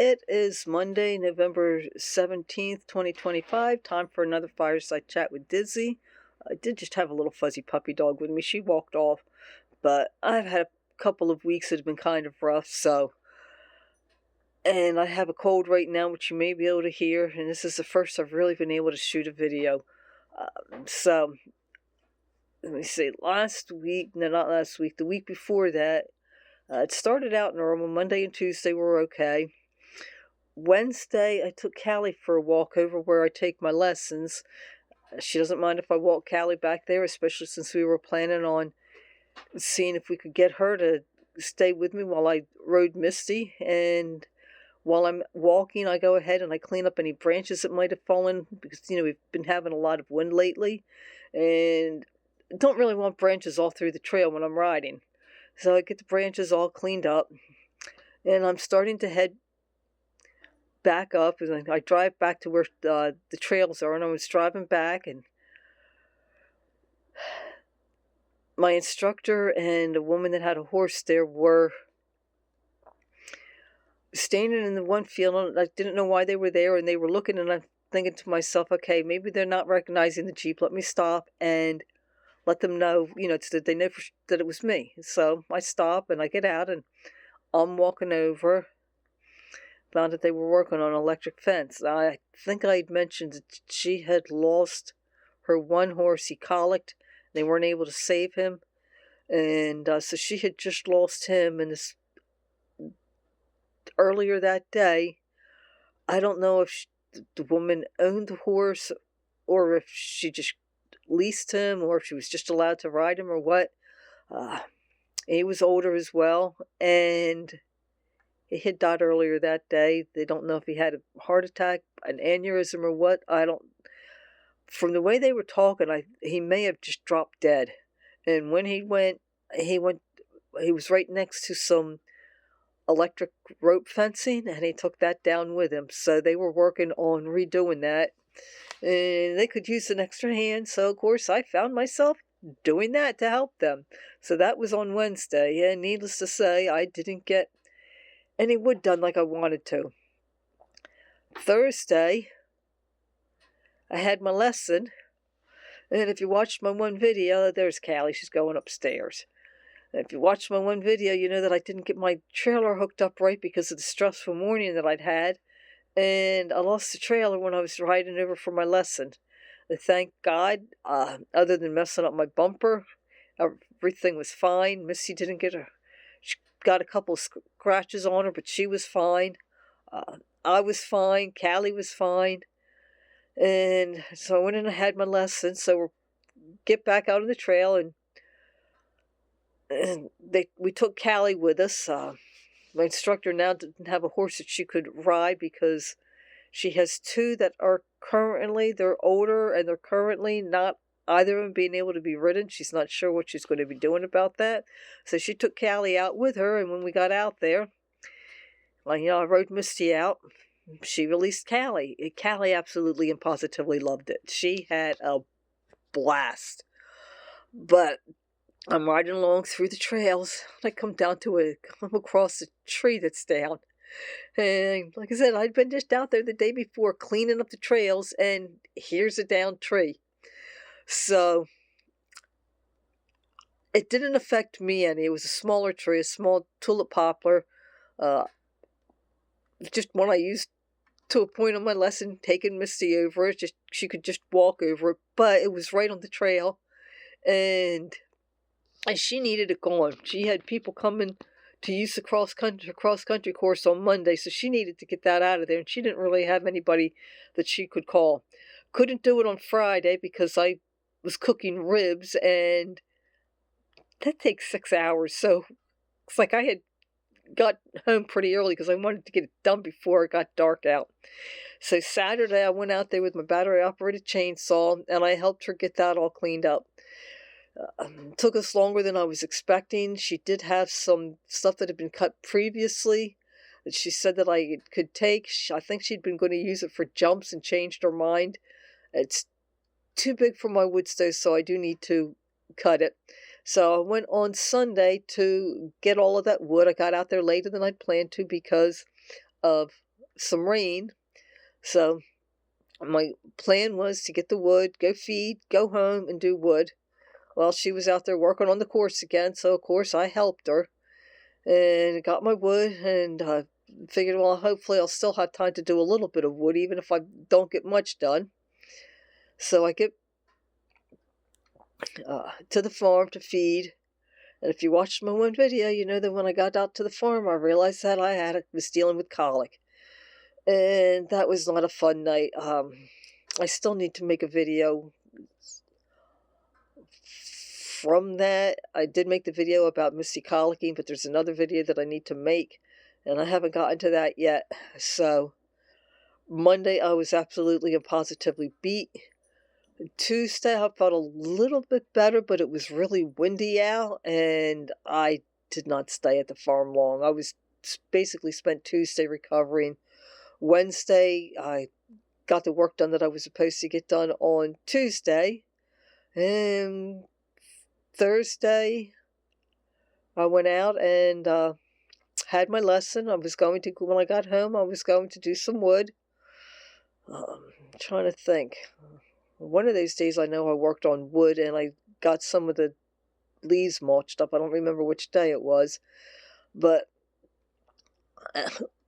It is Monday, November 17th, 2025. Time for another Fireside Chat with Dizzy. I did just have a little fuzzy puppy dog with me. She walked off, but I've had a couple of weeks that have been kind of rough, and I have a cold right now, which you may be able to hear, and this is the first I've really been able to shoot a video. So, let me see, the week before that, it started out normal. Monday and Tuesday were okay. Wednesday, I took Callie for a walk over where I take my lessons. She doesn't mind if I walk Callie back there, especially since we were planning on seeing if we could get her to stay with me while I rode Misty. And while I'm walking, I go ahead and I clean up any branches that might have fallen because, we've been having a lot of wind lately. And I don't really want branches all through the trail when I'm riding. So I get the branches all cleaned up. And I'm starting to head back up, and I drive back to where the trails are, and I was driving back, and my instructor and a woman that had a horse there were standing in the one field, and I didn't know why they were there, and they were looking, and I'm thinking to myself, okay, maybe they're not recognizing the Jeep. Let me stop and let them know, that they know that it was me. So I stop, and I get out, and I'm walking over. Found that they were working on an electric fence. I think I'd mentioned that she had lost her one horse. He colicked. They weren't able to save him. And so she had just lost him. And earlier that day, I don't know if the woman owned the horse or if she just leased him or if she was just allowed to ride him or what. He was older as well. And he had died earlier that day. They don't know if he had a heart attack, an aneurysm, or what. From the way they were talking, he may have just dropped dead. And when he was right next to some electric rope fencing, and he took that down with him. So they were working on redoing that. And they could use an extra hand. So, of course, I found myself doing that to help them. So that was on Wednesday. And needless to say, I didn't get any wood done like I wanted to. Thursday, I had my lesson, and if you watched my one video, there's Callie, she's going upstairs. And if you watched my one video, you know that I didn't get my trailer hooked up right because of the stressful morning that I'd had, and I lost the trailer when I was riding over for my lesson. And thank God, other than messing up my bumper, everything was fine. Missy didn't get she got a couple of scratches on her, but she was fine. I was fine. Callie was fine. And so I went and I had my lesson. So we get back out on the trail, and we took Callie with us. My instructor now didn't have a horse that she could ride because she has two that are they're older, and they're currently not either of them being able to be ridden. She's not sure what she's going to be doing about that. So she took Callie out with her, and when we got out there, I rode Misty out. She released Callie. Callie absolutely and positively loved it. She had a blast. But I'm riding along through the trails. I come across a tree that's down. And like I said, I'd been just out there the day before cleaning up the trails, and here's a downed tree. So it didn't affect me any. It was a smaller tree, a small tulip poplar. Just one I used to a point on my lesson, taking Misty over it. She could just walk over it, but it was right on the trail, and she needed it gone. She had people coming to use the cross country course on Monday, so she needed to get that out of there, and she didn't really have anybody that she could call. Couldn't do it on Friday because I was cooking ribs, and that takes 6 hours, so it's like I had got home pretty early because I wanted to get it done before it got dark out. So Saturday I went out there with my battery operated chainsaw, and I helped her get that all cleaned up. Took us longer than I was expecting. She did have some stuff that had been cut previously that she said that I could take. I think she'd been going to use it for jumps and changed her mind. It's too big for my wood stove, so I do need to cut it. So I went on Sunday to get all of that wood. I got out there later than I'd planned to because of some rain. So my plan was to get the wood, go feed, go home, and do wood. Well, she was out there working on the course again, so of course I helped her and got my wood, and figured, well, hopefully I'll still have time to do a little bit of wood, even if I don't get much done. So I get to the farm to feed. And if you watched my one video, you know that when I got out to the farm, I realized that was dealing with colic. And that was not a fun night. I still need to make a video from that. I did make the video about Misty colicking, but there's another video that I need to make, and I haven't gotten to that yet. So Monday I was absolutely and positively beat. Tuesday I felt a little bit better, but it was really windy out, and I did not stay at the farm long. I was basically spent Tuesday recovering. Wednesday I got the work done that I was supposed to get done on Tuesday, and Thursday I went out and had my lesson. When I got home, I was going to do some wood. I'm trying to think. One of those days I know I worked on wood and I got some of the leaves mulched up. I don't remember which day it was, but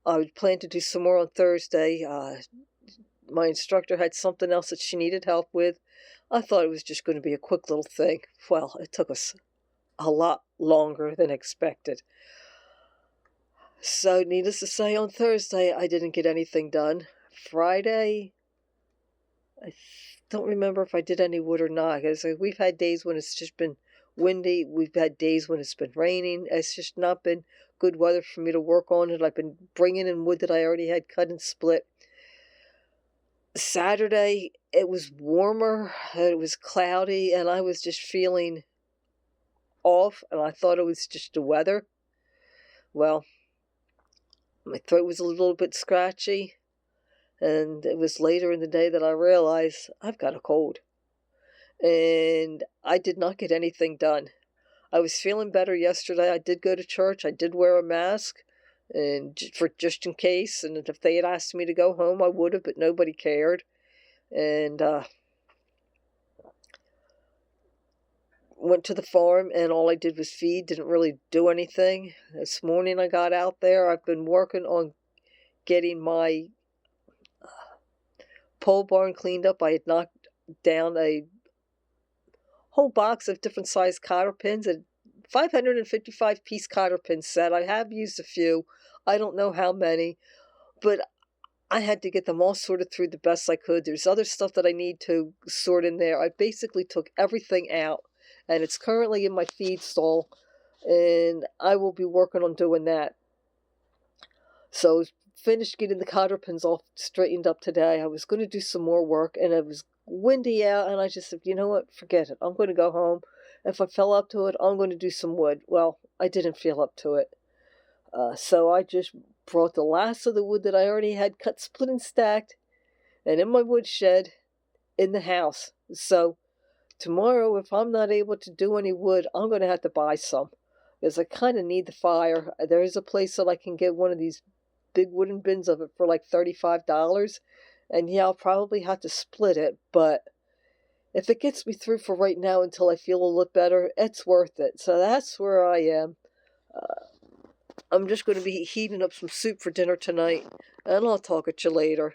I would plan to do some more on Thursday. My instructor had something else that she needed help with. I thought it was just going to be a quick little thing. Well, it took us a lot longer than expected. So, needless to say, on Thursday, I didn't get anything done. Friday, I don't remember if I did any wood or not. Because we've had days when it's just been windy. We've had days when it's been raining. It's just not been good weather for me to work on it. I've been bringing in wood that I already had cut and split. Saturday, it was warmer, it was cloudy, and I was just feeling off, and I thought it was just the weather. Well, my throat was a little bit scratchy, and it was later in the day that I realized I've got a cold. And I did not get anything done. I was feeling better yesterday. I did go to church. I did wear a mask, and just in case. And if they had asked me to go home, I would have, but nobody cared. And went to the farm, and all I did was feed. Didn't really do anything. This morning I got out there. I've been working on getting my pole barn cleaned up. I had knocked down a whole box of different size cotter pins, a 555 piece cotter pin set. I have used a few. I don't know how many, but I had to get them all sorted through the best I could. There's other stuff that I need to sort in there. I basically took everything out, and it's currently in my feed stall, and I will be working on doing that. So finished getting the cotter pins all straightened up today. I was going to do some more work, and it was windy out, and I just said, you know what, forget it. I'm going to go home. If I fell up to it, I'm going to do some wood. Well, I didn't feel up to it. So I just brought the last of the wood that I already had cut, split, and stacked, and in my wood shed in the house. So tomorrow, if I'm not able to do any wood, I'm going to have to buy some, because I kind of need the fire. There is a place that I can get one of these big wooden bins of it for like $35. And yeah, I'll probably have to split it, but if it gets me through for right now until I feel a little better, it's worth it. So that's where I am. I'm just going to be heating up some soup for dinner tonight, and I'll talk at you later.